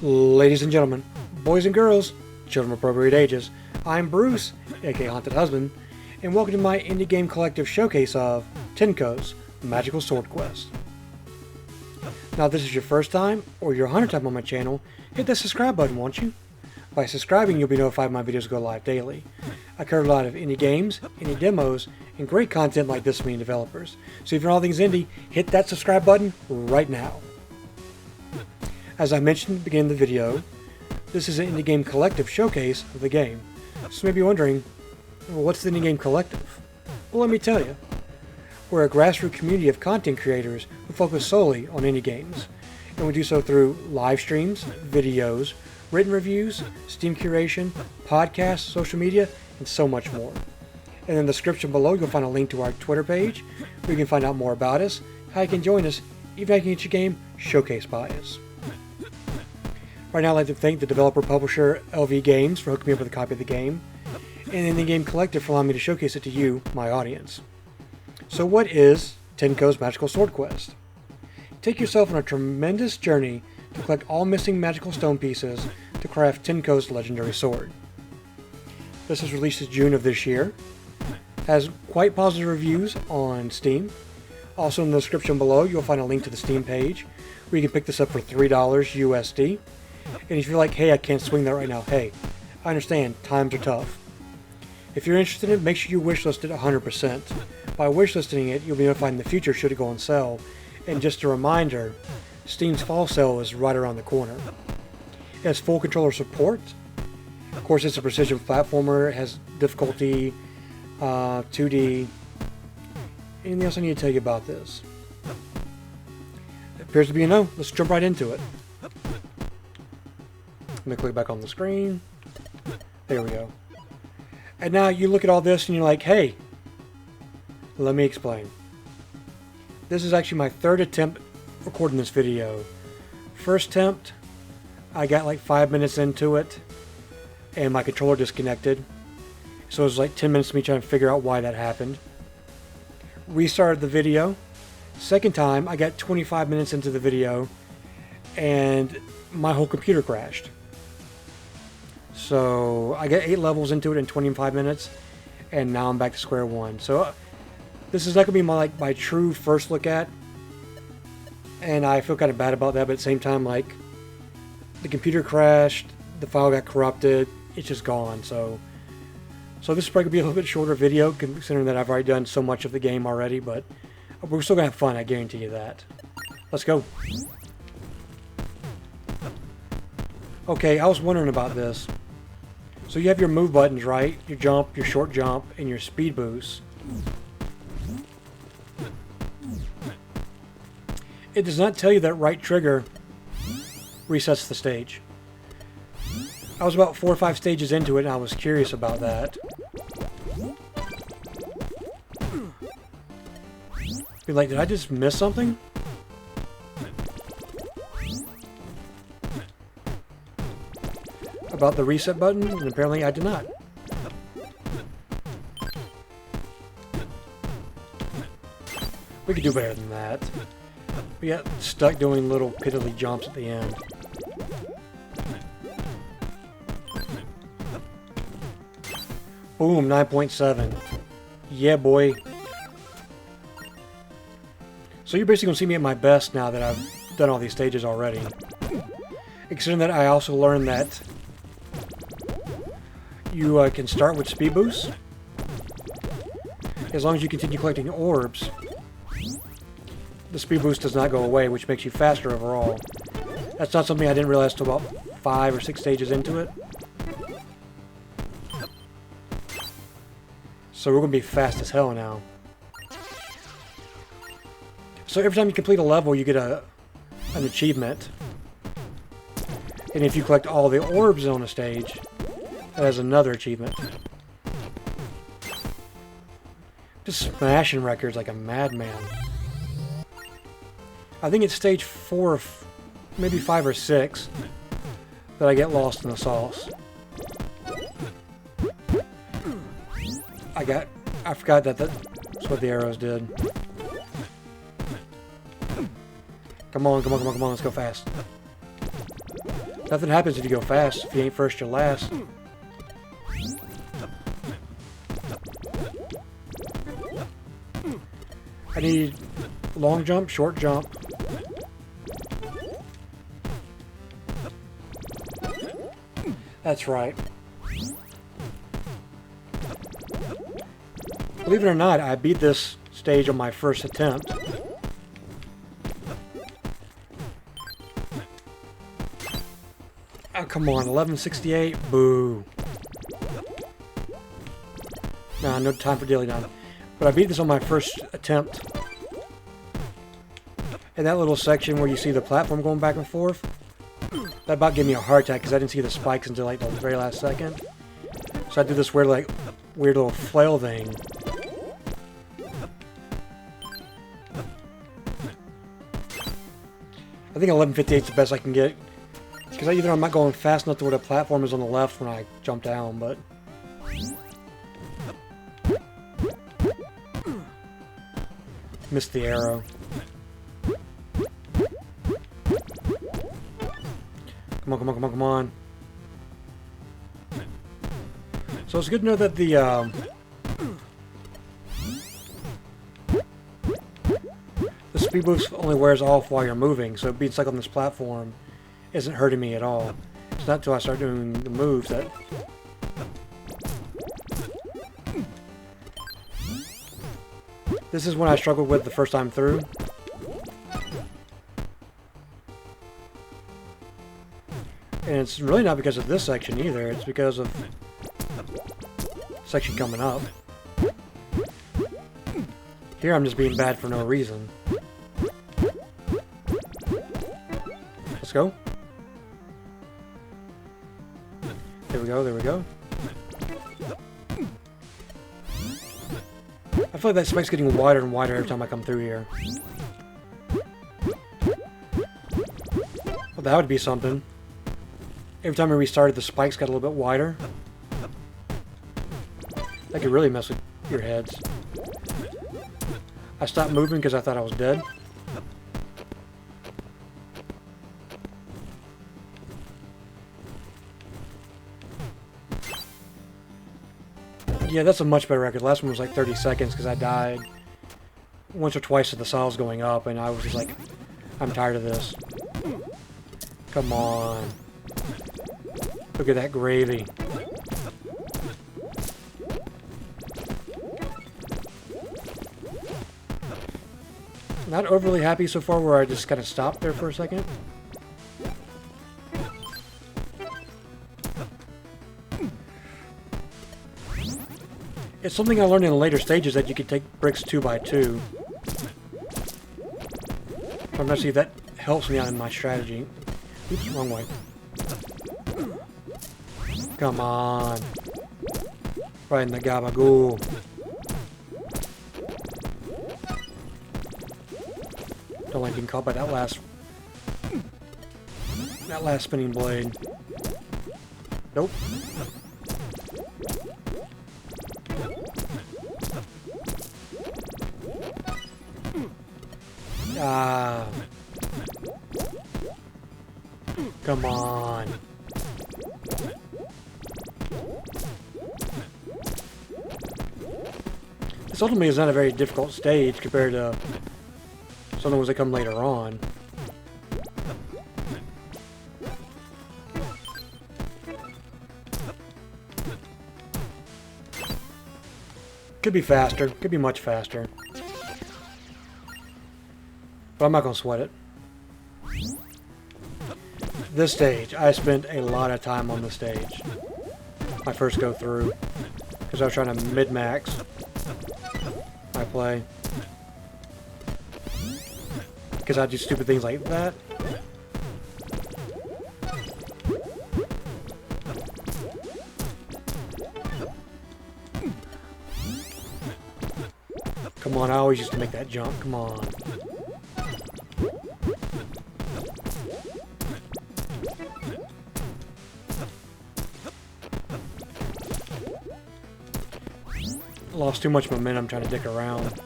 Ladies and gentlemen, boys and girls, children of appropriate ages, I'm Bruce, aka Haunted Husband, and welcome to my indie game collective showcase of Tenko's Magical Sword Quest. Now if this is your first time, or your 100th time on my channel, hit that subscribe button, won't you? By subscribing, you'll be notified when my videos go live daily. I cover a lot of indie games, indie demos, and great content like this from indie developers. So if you're all things indie, hit that subscribe button right now. As I mentioned at the beginning of the video, this is an indie game collective showcase of the game. So you may be wondering, well, what's the indie game collective? Well, let me tell you. We're a grassroots community of content creators who focus solely on indie games. And we do so through live streams, videos, written reviews, Steam curation, podcasts, social media, and so much more. And in the description below, you'll find a link to our Twitter page where you can find out more about us, how you can join us, even how you can get your game showcased by us. Right now, I'd like to thank the developer-publisher LV Games for hooking me up with a copy of the game, and Indie Game Collective for allowing me to showcase it to you, my audience. So what is Tenko's Magical Sword Quest? Take yourself on a tremendous journey to collect all missing magical stone pieces to craft Tenko's legendary sword. This was released in June of this year, has quite positive reviews on Steam. Also in the description below, you'll find a link to the Steam page where you can pick this up for $3 USD. And if you're like, hey, I can't swing that right now, hey, I understand, times are tough. If you're interested in it, make sure you wishlist it 100%. By wishlisting it, you'll be notified in the future should it go on sale. And just a reminder, Steam's fall sale is right around the corner. It has full controller support. Of course, it's a precision platformer. It has difficulty, 2D. Anything else I need to tell you about this? It appears to be a no. Let's jump right into it. Let me click back on the screen. There we go. And now you look at all this and you're like, hey, let me explain. This is actually my third attempt recording this video. First attempt, I got like 5 minutes into it and my controller disconnected. So it was like 10 minutes of me trying to figure out why that happened. Restarted the video. Second time, I got 25 minutes into the video and my whole computer crashed. So I got 8 levels into it in 25 minutes, and now I'm back to square one. So this is not gonna be my true first look at, and I feel kind of bad about that. But at the same time, like, the computer crashed, the file got corrupted, it's just gone. So this is probably gonna be a little bit shorter video, considering that I've already done so much of the game already. But we're still gonna have fun, I guarantee you that. Let's go. Okay, I was wondering about this. So you have your move buttons, right? Your jump, your short jump, and your speed boost. It does not tell you that right trigger resets the stage. I was about 4 or 5 stages into it and I was curious about that. Be like, did I just miss something? About the reset button, and apparently I did not. We could do better than that. We got stuck doing little piddly jumps at the end. Boom, 9.7. Yeah, boy. So you're basically going to see me at my best now that I've done all these stages already. Considering that I also learned that you can start with speed boost. As long as you continue collecting orbs, the speed boost does not go away, which makes you faster overall. That's not something I didn't realize until about 5 or 6 stages into it. So we're going to be fast as hell now. So every time you complete a level, you get an achievement. And if you collect all the orbs on a stage, that has another achievement. Just smashing records like a madman. I think it's stage 4, maybe 5 or 6, that I get lost in the sauce. I forgot that that's what the arrows did. Come on, come on, come on, come on, let's go fast. Nothing happens if you go fast. If you ain't first, you're last. I need long jump, short jump. That's right. Believe it or not, I beat this stage on my first attempt. Oh, come on, 1168? Boo. Nah, no time for daily now. But I beat this on my first attempt. In that little section where you see the platform going back and forth, that about gave me a heart attack because I didn't see the spikes until like the very last second. So I did this weird little flail thing. I think 1158 is the best I can get. Because either I'm not going fast enough to where the platform is on the left when I jump down, but... Missed the arrow. Come on, come on, come on, come on. So it's good to know that the speed boost only wears off while you're moving, so being stuck on this platform isn't hurting me at all. It's not until I start doing the moves that... This is when I struggled with the first time through. And it's really not because of this section either, it's because of section coming up. Here I'm just being bad for no reason. Let's go. There we go, there we go. I feel like that spike's getting wider and wider every time I come through here. Well, that would be something. Every time I restarted, the spikes got a little bit wider. That could really mess with your heads. I stopped moving because I thought I was dead. Yeah, that's a much better record. Last one was like 30 seconds because I died once or twice as the saw was going up, and I was just like, I'm tired of this. Come on. Look at that gravy. Not overly happy so far where I just kind of stopped there for a second. It's something I learned in the later stages that you can take bricks 2 by 2. I'm gonna see if that helps me out in my strategy. Oops, wrong way. Come on. Right in the gabagool. Don't like being caught by that last spinning blade. Nope. Ah. Come on. This ultimately is not a very difficult stage compared to some of the ones that come later on. Could be faster. Could be much faster. But I'm not going to sweat it. This stage, I spent a lot of time on this stage. My first go through. Because I was trying to mid-max my play. Because I do stupid things like that. Come on, I always used to make that jump. Come on. Lost too much momentum trying to dick around.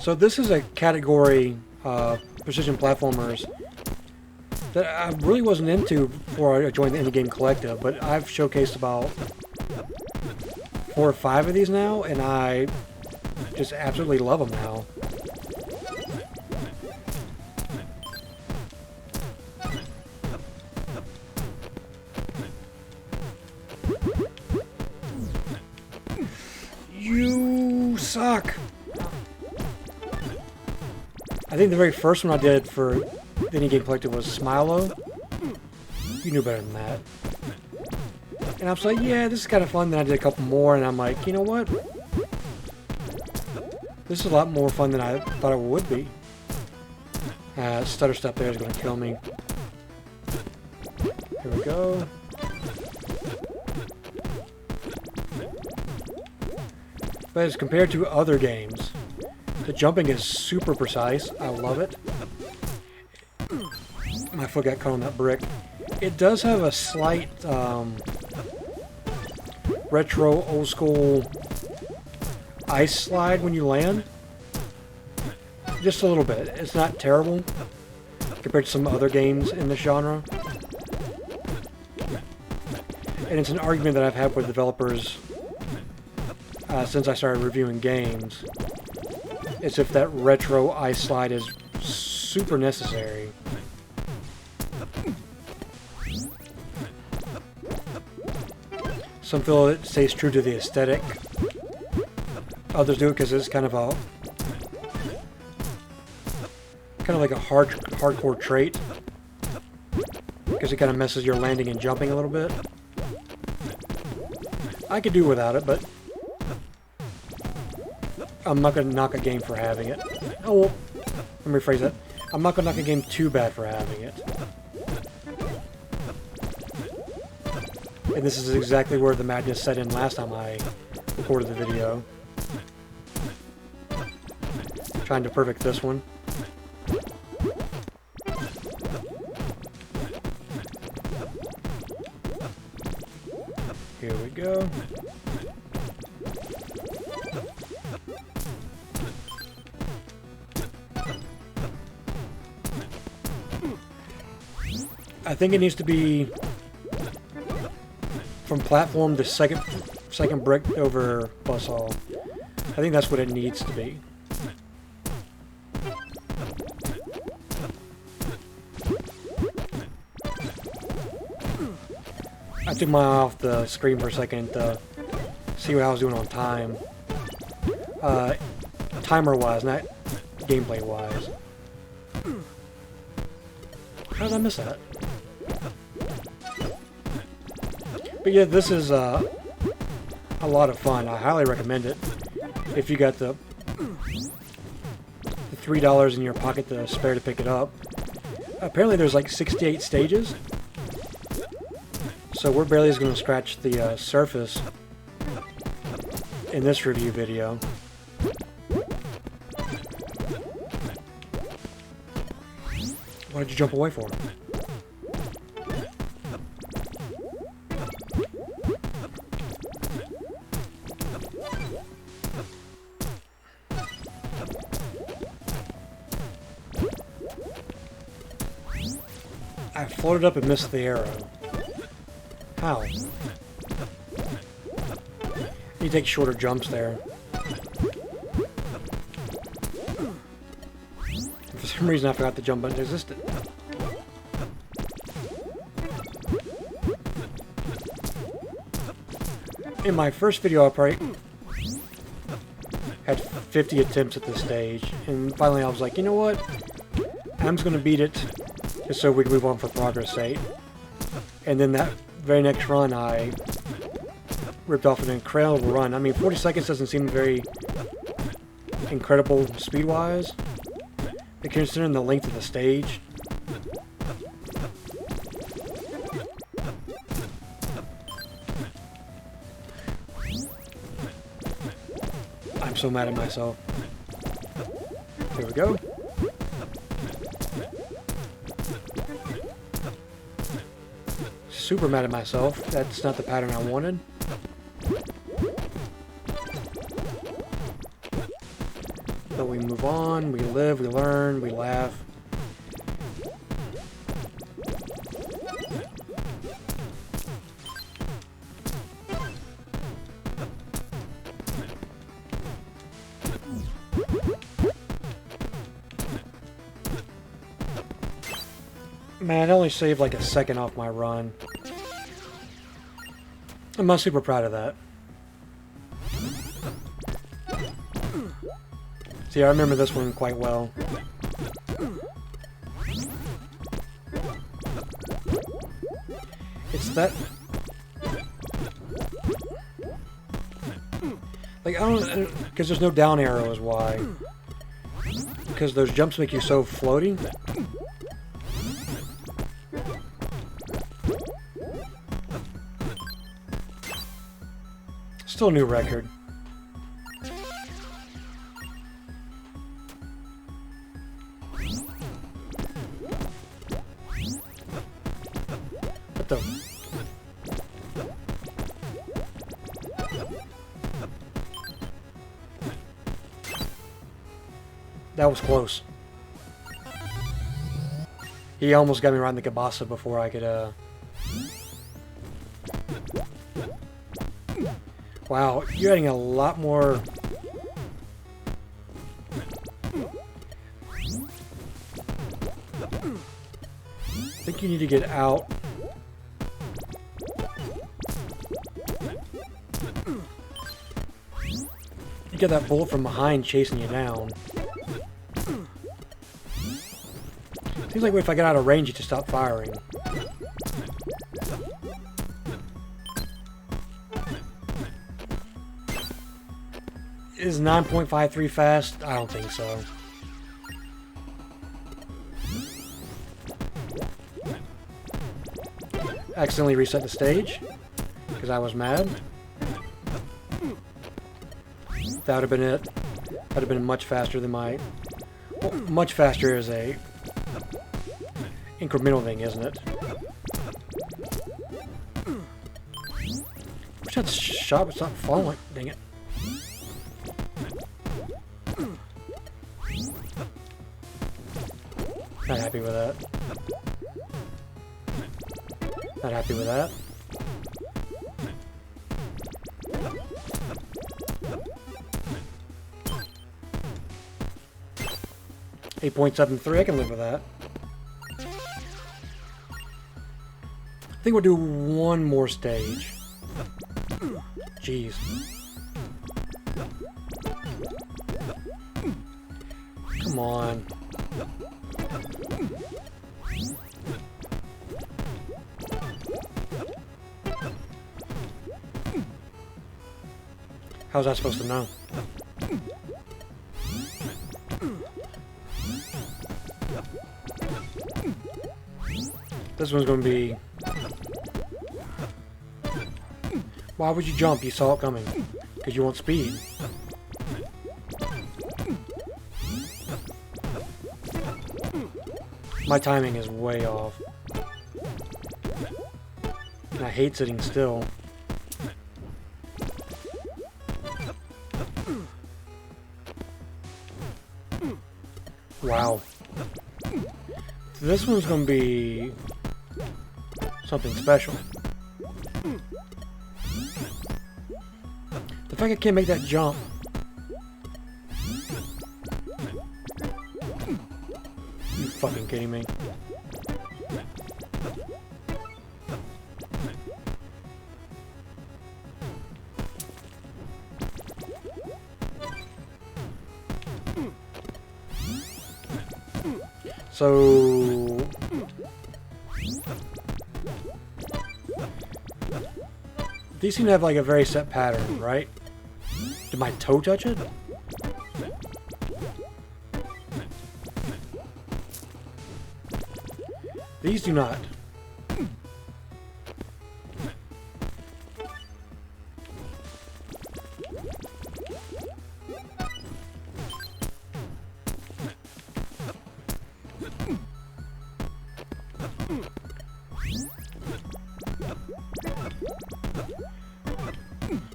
So this is a category, precision platformers, that I really wasn't into before I joined the Indie Game Collective, but I've showcased about 4 or 5 of these now, and I just absolutely love them now. You suck! I think the very first one I did for the Indie Game Collective was Smilo. You knew better than that. And I was like, yeah, this is kind of fun. Then I did a couple more, and I'm like, you know what? This is a lot more fun than I thought it would be. Stutter step there is going to kill me. Here we go. But as compared to other games, the jumping is super precise. I love it. My foot got caught on that brick. It does have a slight retro, old school ice slide when you land. Just a little bit. It's not terrible compared to some other games in this genre. And it's an argument that I've had with developers since I started reviewing games. It's if that retro ice slide is super necessary. Some feel it stays true to the aesthetic. Others do it because it's kind of like a hardcore trait, because it kind of messes your landing and jumping a little bit. I could do without it, but I'm not going to knock a game for having it. Oh, well, let me rephrase that. I'm not going to knock a game too bad for having it. And this is exactly where the madness set in last time I recorded the video. Trying to perfect this one. Here we go. I think it needs to be from platform to second brick over buzzsaw. I think that's what it needs to be. I took my eye off the screen for a second to see what I was doing on time. Timer-wise, not gameplay-wise. How did I miss that? But yeah, this is a lot of fun. I highly recommend it if you got the $3 in your pocket to spare to pick it up. Apparently there's like 68 stages, so we're barely just going to scratch the surface in this review video. What did you jump away for? I floated up and missed the arrow. How? You take shorter jumps there. For some reason I forgot the jump button existed. In my first video I probably had 50 attempts at this stage, and finally I was like, you know what? I'm just going to beat it just so we can move on for progress sake. And then that very next run I ripped off an incredible run. I mean, 40 seconds doesn't seem very incredible speed-wise, but considering the length of the stage. I'm so mad at myself. Here we go. Super mad at myself. That's not the pattern I wanted. But we move move on, we live, we learn, we laugh. Man, I only saved like a second off my run. I'm not super proud of that. See, I remember this one quite well. It's that... Like, I don't... Because there's no down arrow is why. Because those jumps make you so floaty. Still a new record. What the? That was close. He almost got me right in the kibasa before I could, Wow, you're adding a lot more... I think you need to get out. You get that bullet from behind chasing you down. Seems like if I get out of range, you just stop firing. Is 9.53 fast? I don't think so. Accidentally reset the stage because I was mad. That would have been it. That would have been much faster than my... Well, much faster is a incremental thing, isn't it? Wish that shot would stop falling. Dang it. Not happy with that. Not happy with that. .73, I can live with that. I think we'll do one more stage. Jeez. Come on. How's that supposed to know? This one's going to be... Why would you jump? You saw it coming. Because you want speed. My timing is way off. And I hate sitting still. Wow. This one's gonna be something special. The fact I can't make that jump. You fucking kidding me? So these seem to have like a very set pattern, right? Did my toe touch it? These do not.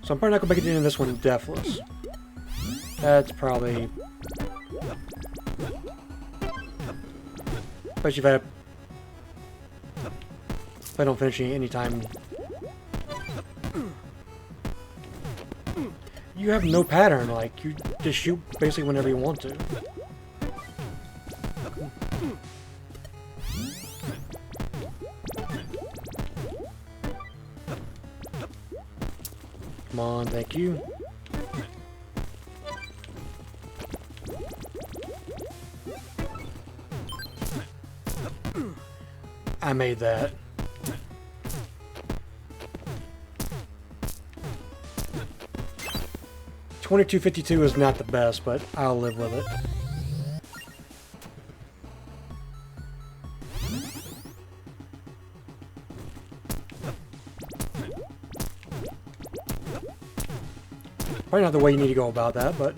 So I'm probably not going to make it into this one deathless. That's probably Especially if I don't finish any time. You have no pattern, like, you just shoot basically whenever you want to. Come on, thank you. I made that. $22.52 is not the best, but I'll live with it. Probably not the way you need to go about that, but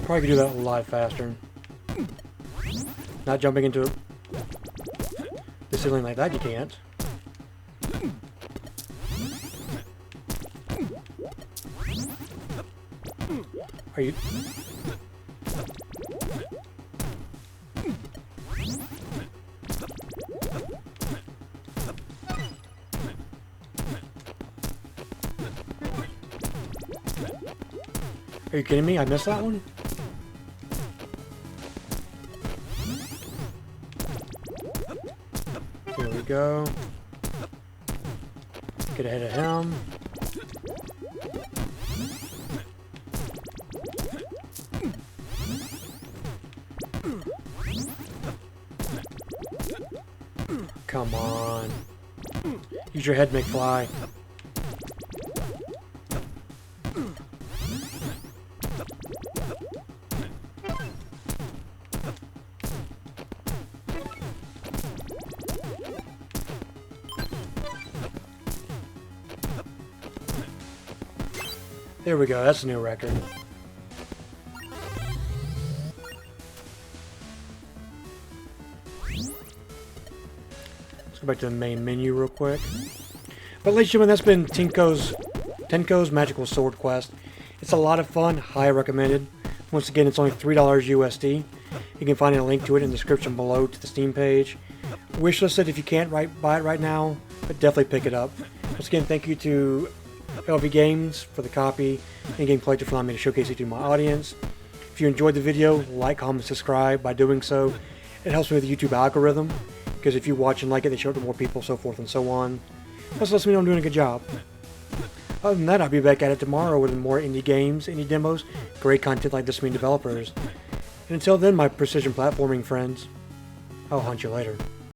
probably could do that a lot faster. Not jumping into the ceiling like that, you can't. Are you... Are you kidding me? I missed that one? Here we go. Get ahead of him. Come on. Use your head, McFly. There we go, that's a new record. Let's go back to the main menu real quick. But ladies and gentlemen, that's been Tenko's Magical Sword Quest. It's a lot of fun, highly recommended. Once again, it's only $3 USD. You can find a link to it in the description below to the Steam page. Wishlist it if you can't buy it right now, but definitely pick it up. Once again, thank you to LV Games for the copy, and Game Collector for allowing me to showcase it to my audience. If you enjoyed the video, like, comment, subscribe. By doing so, it helps me with the YouTube algorithm, because if you watch and like it, they show it to more people, so forth and so on. Plus, lets me know I'm doing a good job. Other than that, I'll be back at it tomorrow with more indie games, indie demos, great content like this from developers. And until then, my precision platforming friends, I'll hunt you later.